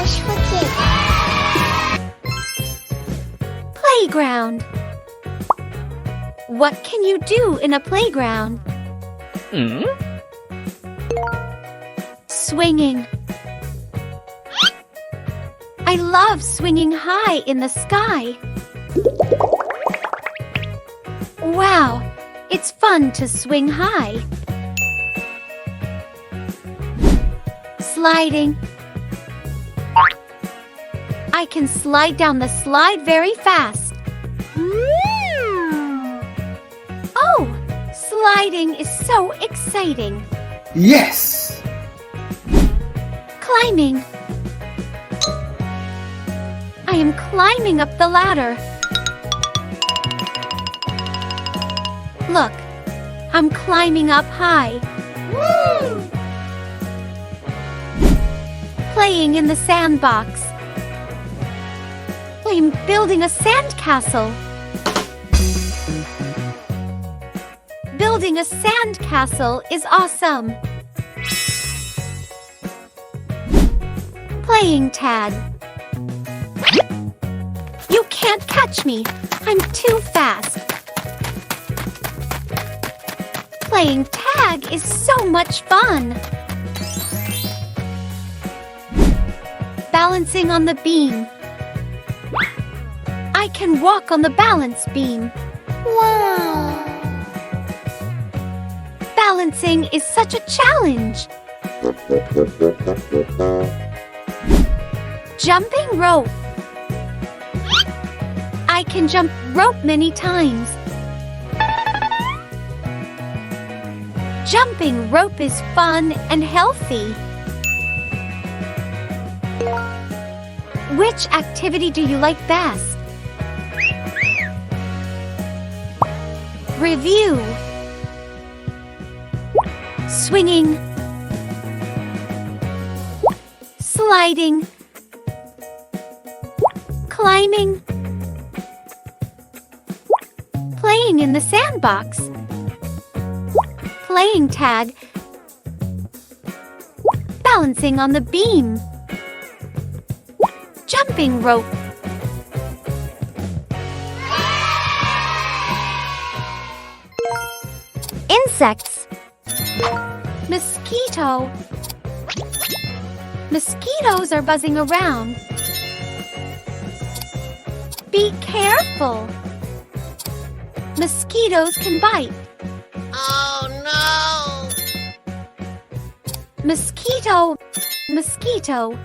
sandbox for kids. Playground. What can you do in a playground? Swinging. I love swinging high in the sky. Wow, it's fun to swing high. Sliding. I can slide down the slide very fast. Oh, sliding is so exciting. Yes! Climbing. I am climbing up the ladder. Look, I'm climbing up high. Woo! Playing in the sandbox. I'm building a sandcastle. Building a sandcastle is awesome. Playing tag. You can't catch me. I'm too fast. Playing tag is so much fun. Balancing on the beam. I can walk on the balance beam. Wow! Balancing is such a challenge. Jumping rope. I can jump rope many times. Jumping rope is fun and healthy. Which activity do you like best? Review. Swinging. Sliding. Climbing. Playing in the sandbox. Playing tag. Balancing on the beam. Jumping rope. Insects. Mosquito. Mosquitoes are buzzing around. Be careful. Mosquitoes can bite. Oh no! Mosquito, mosquito,